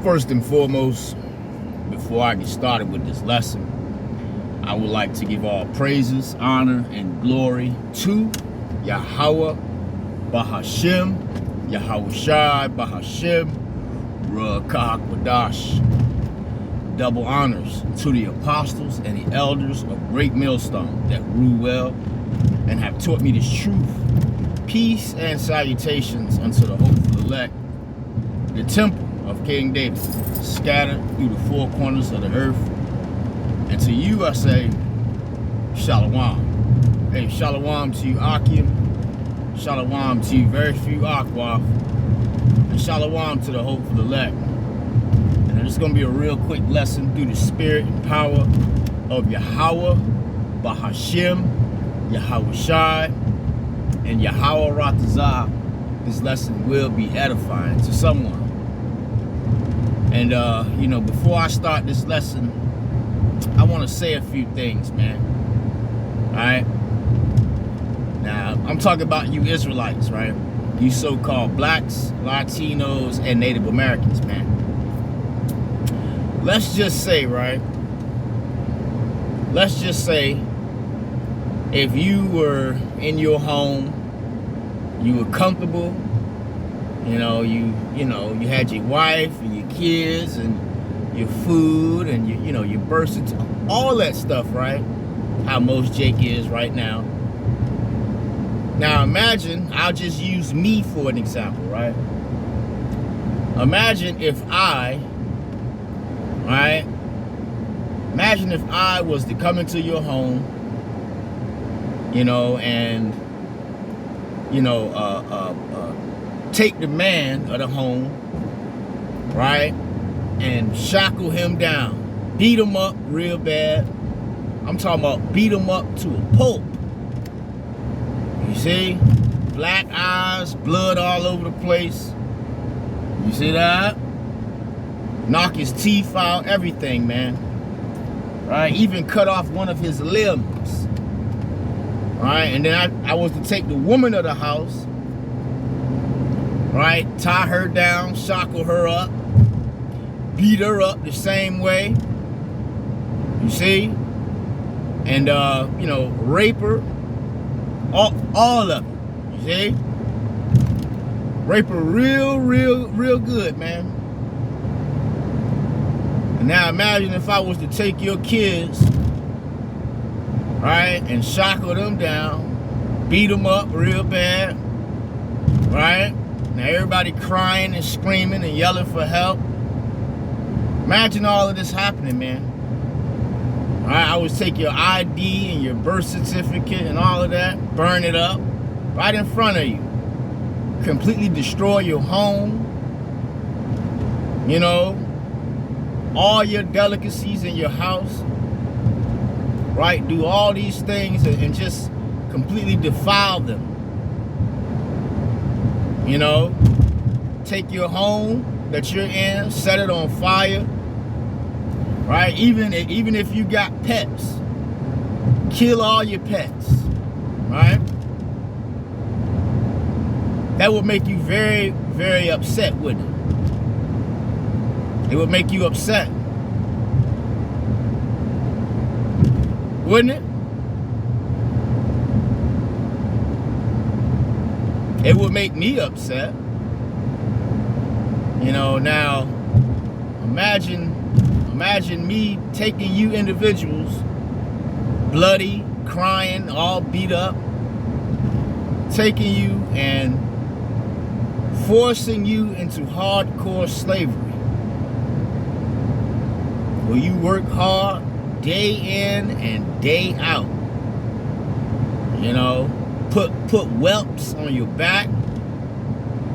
First and foremost, before I get started with this lesson, I would like to give all praises, honor, and glory to Yahweh, Bahashem, Yahweh Shai, Bahashem, Ruach. Double honors to the apostles and the elders of Great Millstone that rule well and have taught me this truth. Peace and salutations unto the hopeful elect, the temple of King David, scattered through the four corners of the earth. And to you I say, Shalom. Hey, Shalom to you, Akim. Shalom to you, very few Akwaf. And Shalom to the hopeful elect. And it's going to be a real quick lesson through the spirit and power of Yahweh, Bahashem, Yahweh Shai, and Yahweh Ratazah. This lesson will be edifying to someone. And, before I start this lesson, I want to say a few things, man. All right? Now, I'm talking about you Israelites, right? You so-called blacks, Latinos, and Native Americans, man. Let's just say, right? Let's just say if you were in your home, you were comfortable, you had your wife and your kids and your food and your birth certificate, all that stuff, right? How most Jake is right now. Now imagine, I'll just use me for an example, right? Imagine if I was to come into your home, and take the man of the home, right, and shackle him down, beat him up real bad. I'm talking about beat him up to a pulp. You see? Black eyes, blood all over the place. You see that? Knock his teeth out, everything, man. Right? Even cut off one of his limbs. Right? And then I was to take the woman of the house, right? Tie her down, shackle her up, beat her up the same way. You see? And, rape her. All of it. You see? Rape her real good, man. And now imagine if I was to take your kids, right, and shackle them down, beat them up real bad, right? Now everybody crying and screaming and yelling for help. Imagine all of this happening, man. All right, I would take your ID and your birth certificate and all of that, burn it up right in front of you. Completely destroy your home. All your delicacies in your house. Right? Do all these things and just completely defile them. Take your home that you're in, set it on fire. Right? Even if you got pets, kill all your pets. Right? That would make you very, very upset, wouldn't it? It would make you upset. Wouldn't it? It would make me upset. Now imagine me taking you individuals, bloody, crying, all beat up, taking you and forcing you into hardcore slavery. Where you work hard day in and day out. Put whelps on your back,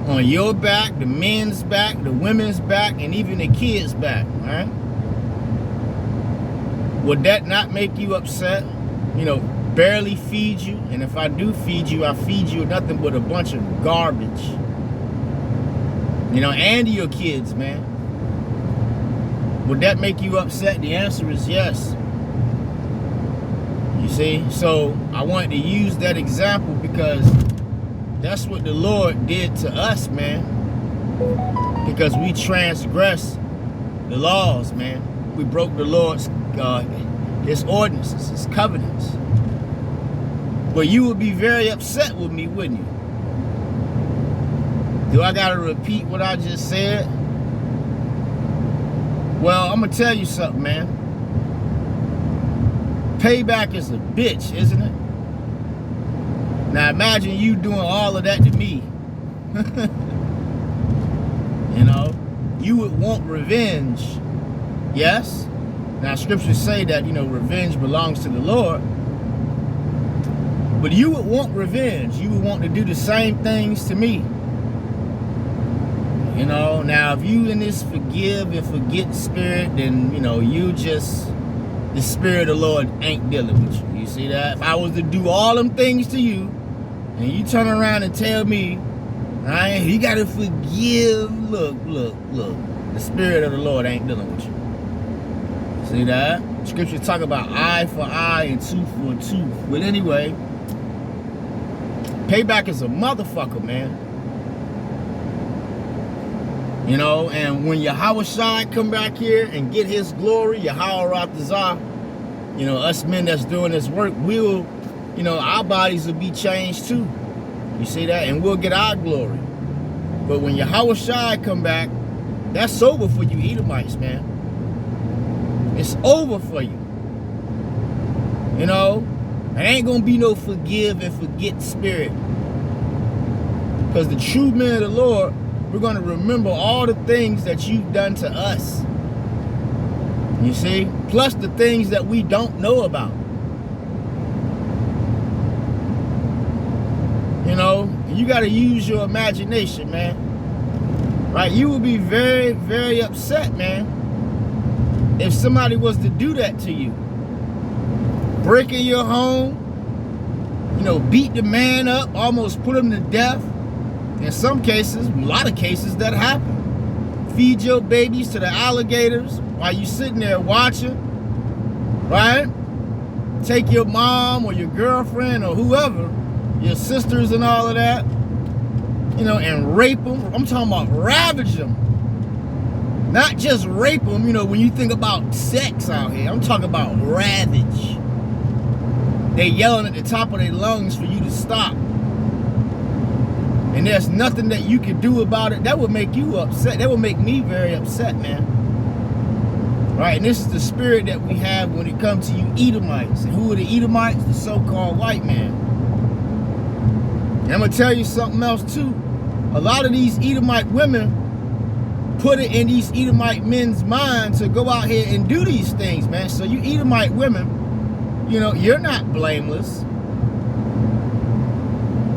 the men's back, the women's back, and even the kids' back, right? Would that not make you upset? Barely feed you, and if I do feed you, I feed you nothing but a bunch of garbage. And your kids, man. Would that make you upset? The answer is yes. You see? So I wanted to use that example because that's what the Lord did to us, man. Because we transgressed the laws, man. We broke the Lord's, his ordinances, his covenants. But you would be very upset with me, wouldn't you? Do I gotta repeat what I just said? Well, I'm gonna tell you something, man. Payback is a bitch, isn't it? Now imagine you doing all of that to me. You know, you would want revenge, yes? Now scriptures say that, you know, revenge belongs to the Lord. But you would want revenge. You would want to do the same things to me. You know, now if you in this forgive and forget spirit, then, you know, you just, the spirit of the Lord ain't dealing with you. You see that? If I was to do all them things to you, and you turn around and tell me, right, you got to forgive, look. The spirit of the Lord ain't dealing with you. See that? Scripture talk about eye for eye and tooth for a tooth. But anyway, payback is a motherfucker, man. You know, and when Yahweh Shai come back here and get his glory, Yahweh Ratazah, you know, us men that's doing this work, we'll, you know, our bodies will be changed too. You see that? And we'll get our glory. But when Yahweh Shai come back, that's over for you Edomites, man. It's over for you. You know, it ain't gonna be no forgive and forget spirit. Because the true men of the Lord, we're going to remember all the things that you've done to us. You see? Plus the things that we don't know about. You know? You got to use your imagination, man. Right? You will be very, very upset, man, if somebody was to do that to you. Break in your home. You know, beat the man up. Almost put him to death. In some cases, a lot of cases that happen. Feed your babies to the alligators while you sitting there watching, right? Take your mom or your girlfriend or whoever, your sisters and all of that, you know, and rape them. I'm talking about ravage them. Not just rape them, you know, when you think about sex out here. I'm talking about ravage. They yelling at the top of their lungs for you to stop. And there's nothing that you can do about it. That would make you upset. That would make me very upset, man. Right? And this is the spirit that we have when it comes to you Edomites. And who are the Edomites? The so-called white man. And I'm going to tell you something else, too. A lot of these Edomite women put it in these Edomite men's minds to go out here and do these things, man. So you Edomite women, you know, you're not blameless.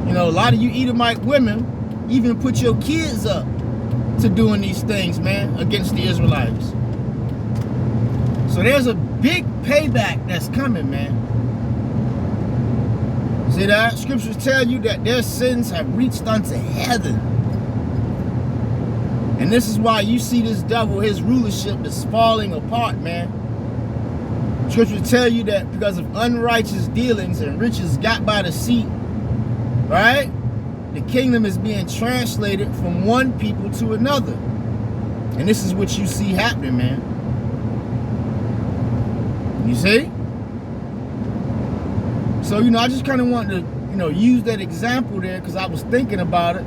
You know, a lot of you Edomite women even put your kids up to doing these things, man, against the Israelites. So there's a big payback that's coming, man. See that? Scriptures tell you that their sins have reached unto heaven. And this is why you see this devil, his rulership is falling apart, man. Scriptures tell you that because of unrighteous dealings and riches got by the seat, right? The kingdom is being translated from one people to another. And this is what you see happening, man. You see? So, you know, I just kind of wanted to, you know, use that example there because I was thinking about it.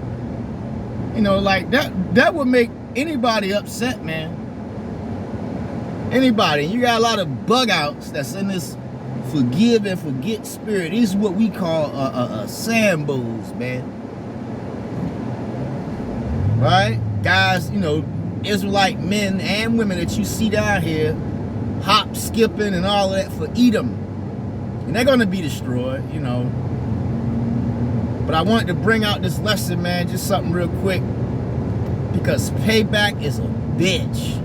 You know, like that would make anybody upset, man. Anybody. You got a lot of bug outs that's in this forgive and forget spirit. This is what we call sambos, man. Right? Guys, you know, Israelite men and women that you see down here, hop, skipping, and all of that for Edom. And they're going to be destroyed, you know. But I wanted to bring out this lesson, man, just something real quick. Because payback is a bitch.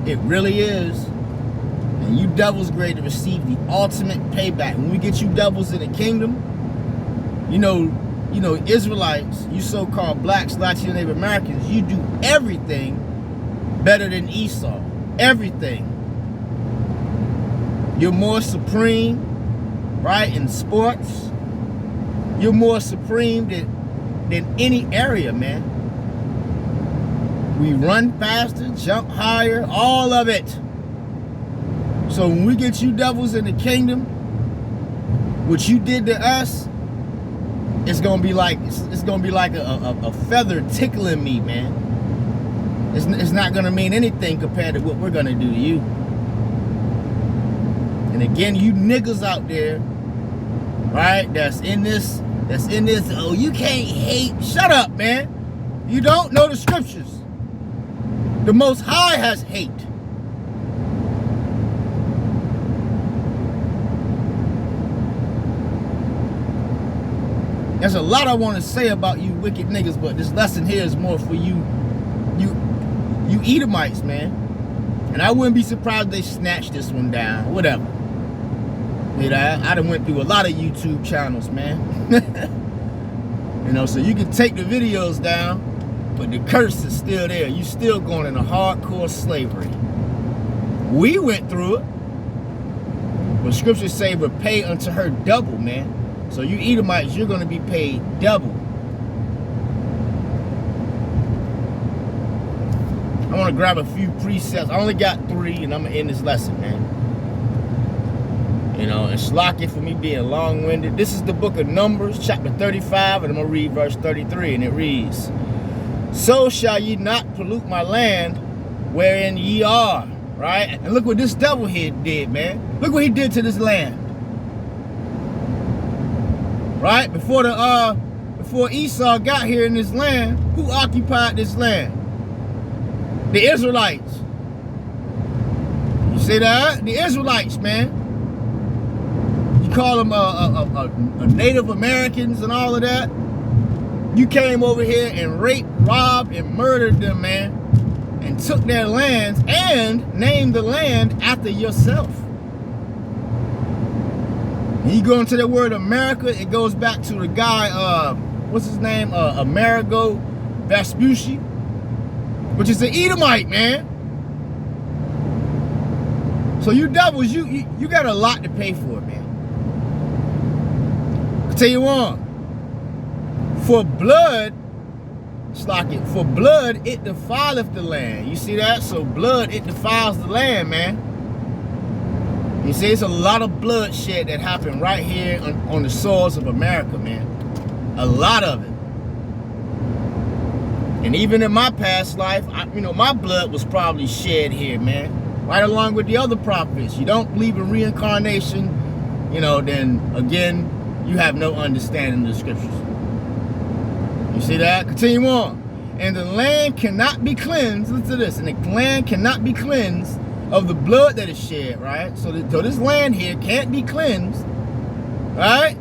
It really is. And you devils grade to receive the ultimate payback. When we get you devils in the kingdom, you know, Israelites, you so-called blacks, Latino Native Americans, you do everything better than Esau. Everything. You're more supreme, right, in sports. You're more supreme than any area, man. We run faster, jump higher, all of it. So when we get you devils in the kingdom, what you did to us, it's gonna be like a feather tickling me, man. It's not gonna mean anything compared to what we're gonna do to you. And again, you niggas out there, right? That's in this. Oh, you can't hate. Shut up, man. You don't know the scriptures. The Most High has hate. There's a lot I want to say about you wicked niggas, but this lesson here is more for you Edomites, man. And I wouldn't be surprised if they snatched this one down. Whatever. You know, I done went through a lot of YouTube channels, man. You know, so you can take the videos down, but the curse is still there. You still going into hardcore slavery. We went through it. But scriptures say repay unto her double, man. So you Edomites, you're going to be paid double. I want to grab a few precepts. I only got 3, and I'm going to end this lesson, man. You know, and slack it for me being long-winded. This is the book of Numbers, chapter 35, and I'm going to read verse 33, and it reads, so shall ye not pollute my land wherein ye are, right? And look what this devil here did, man. Look what he did to this land. Right? Before Esau got here in this land, who occupied this land? The Israelites. You see that? The Israelites, man. You call them Native Americans and all of that. You came over here and raped, robbed, and murdered them, man. And took their lands and named the land after yourself. When you go into the word America, it goes back to the guy, what's his name? Amerigo Vespucci, which is an Edomite, man. So you devils, you got a lot to pay for it, man. I'll tell you one. For blood, for blood, it defileth the land. You see that? So blood, it defiles the land, man. You see, it's a lot of bloodshed that happened right here on the soils of America, man. A lot of it. And even in my past life, you know, my blood was probably shed here, man. Right along with the other prophets. You don't believe in reincarnation, you know, then again, you have no understanding of the scriptures. You see that? Continue on. And the land cannot be cleansed. Listen to this. And the land cannot be cleansed of the blood that is shed, right? So this land here can't be cleansed, right?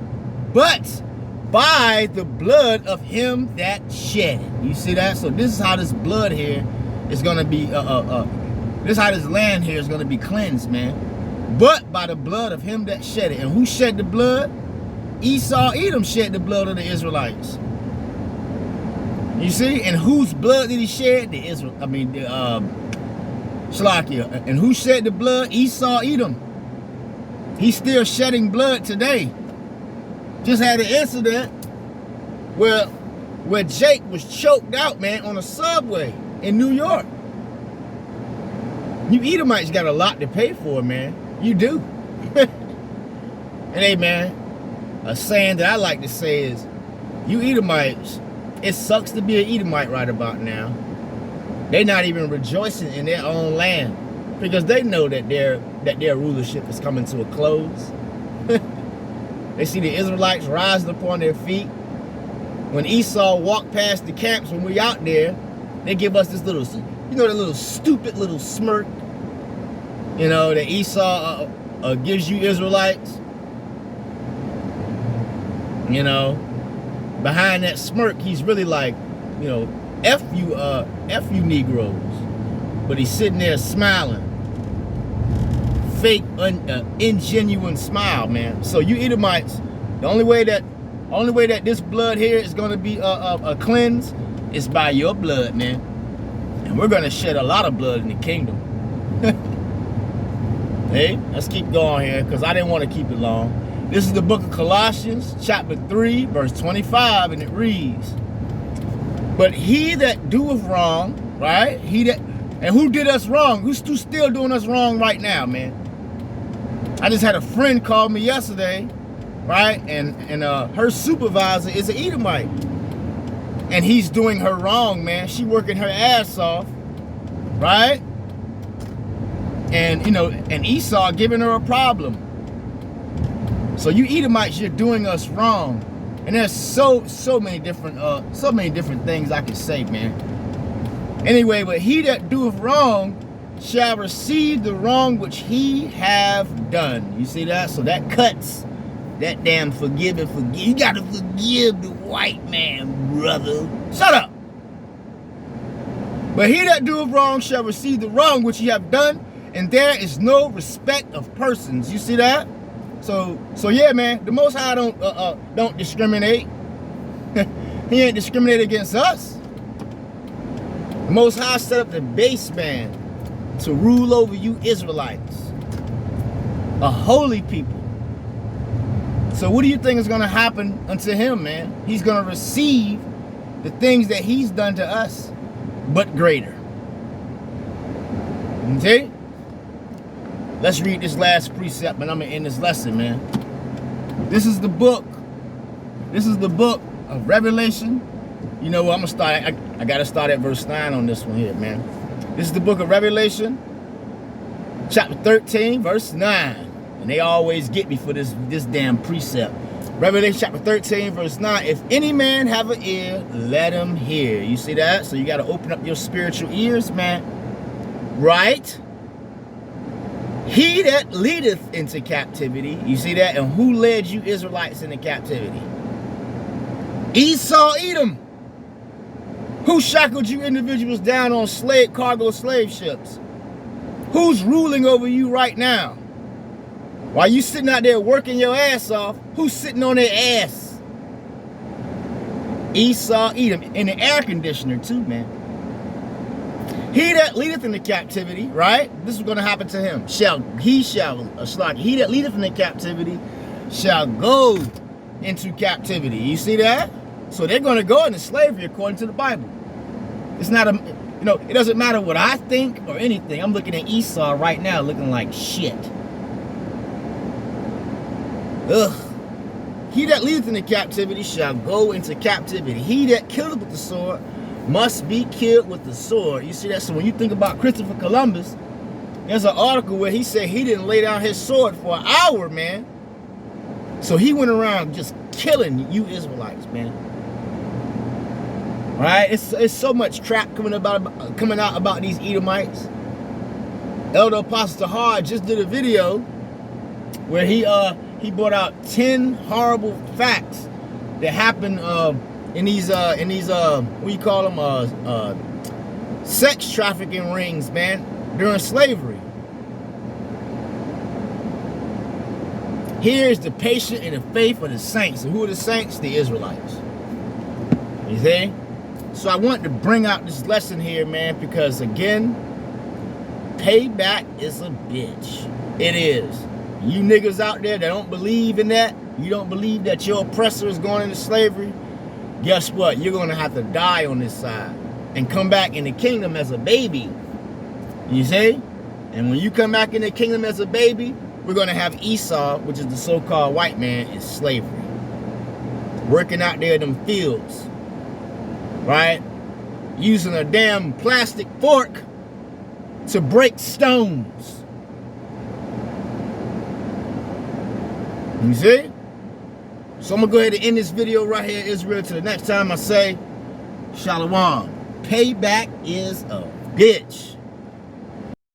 But by the blood of him that shed it. You see that? So this is how this blood here is going to be, this is how this land here is going to be cleansed, man. But by the blood of him that shed it. And who shed the blood? Esau, Edom shed the blood of the Israelites. You see? And whose blood did he shed? Shalakia. And who shed the blood? Esau, Edom. He's still shedding blood today. Just had an incident where Jake was choked out, man, on a subway in New York. You Edomites got a lot to pay for, man. You do. And hey, man, a saying that I like to say is, you Edomites, it sucks to be an Edomite right about now. They're not even rejoicing in their own land because they know that their rulership is coming to a close. They see the Israelites rising upon their feet. When Esau walked past the camps when we out there, they give us this little, you know, the little stupid little smirk, you know, that Esau gives you Israelites. You know, behind that smirk, he's really like, you know, F you Negroes. But he's sitting there smiling. Fake, ingenuine smile, man. So you Edomites, the only way that this blood here is going to be cleansed is by your blood, man. And we're going to shed a lot of blood in the kingdom. Hey, let's keep going here because I didn't want to keep it long. This is the book of Colossians, chapter 3, verse 25, and it reads, but he that doeth wrong right? And who did us wrong? Who's still doing us wrong right now, man? I just had a friend call me yesterday, right? And her supervisor is an Edomite. And he's doing her wrong, man. She working her ass off, right? And, you know, and Esau giving her a problem. So you Edomites, you're doing us wrong. And there's so many different things I can say, man. Anyway, but he that doeth wrong shall receive the wrong which he have done. You see that? So that cuts that damn forgive and forgive. You gotta forgive the white man, brother. Shut up. But he that doeth wrong shall receive the wrong which he have done, and there is no respect of persons. You see that? So yeah, man. The Most High don't discriminate. He ain't discriminate against us. The Most High set up the base man to rule over you Israelites, a holy people. So what do you think is going to happen unto him, man? He's going to receive the things that he's done to us, but greater. Okay? Let's read this last precept, and I'm going to end this lesson, man. This is the book of Revelation. You know what? I'm going to start. I got to start at verse 9 on this one here, man. This is the book of Revelation, chapter 13, verse 9. And they always get me for this damn precept. Revelation chapter 13, verse 9. If any man have an ear, let him hear. You see that? So you got to open up your spiritual ears, man. Right? He that leadeth into captivity. You see that? And who led you Israelites into captivity? Esau, Edom. Who shackled you individuals down on cargo slave ships? Who's ruling over you right now? While you sitting out there working your ass off, who's sitting on their ass? Esau, Edom, in the air conditioner too, man. He that leadeth into captivity, right? This is going to happen to him. He that leadeth into captivity shall go into captivity. You see that? So they're going to go into slavery according to the Bible. It's not it doesn't matter what I think or anything. I'm looking at Esau right now looking like shit. Ugh. He that leadeth into captivity shall go into captivity. He that killeth with the sword must be killed with the sword. You see that? So when you think about Christopher Columbus, there's an article where he said he didn't lay down his sword for an hour, man. So he went around just killing you Israelites, man. Right? It's so much crap coming out about these Edomites. Elder Apostle Tahar just did a video where he brought out 10 horrible facts that happened in these what do you call them, sex trafficking rings, man, during slavery. Here's the patience and the faith of the saints. And who are the saints? The Israelites. You see? So I want to bring out this lesson here, man, because again, payback is a bitch. It is. You niggas out there that don't believe in that, you don't believe that your oppressor is going into slavery, guess what? You're going to have to die on this side and come back in the kingdom as a baby. You see? And when you come back in the kingdom as a baby, we're going to have Esau, which is the so-called white man, in slavery. Working out there in them fields. Right? Using a damn plastic fork to break stones. You see? So I'm going to go ahead and end this video right here, Israel. Till the next time I say, Shalom. Payback is a bitch.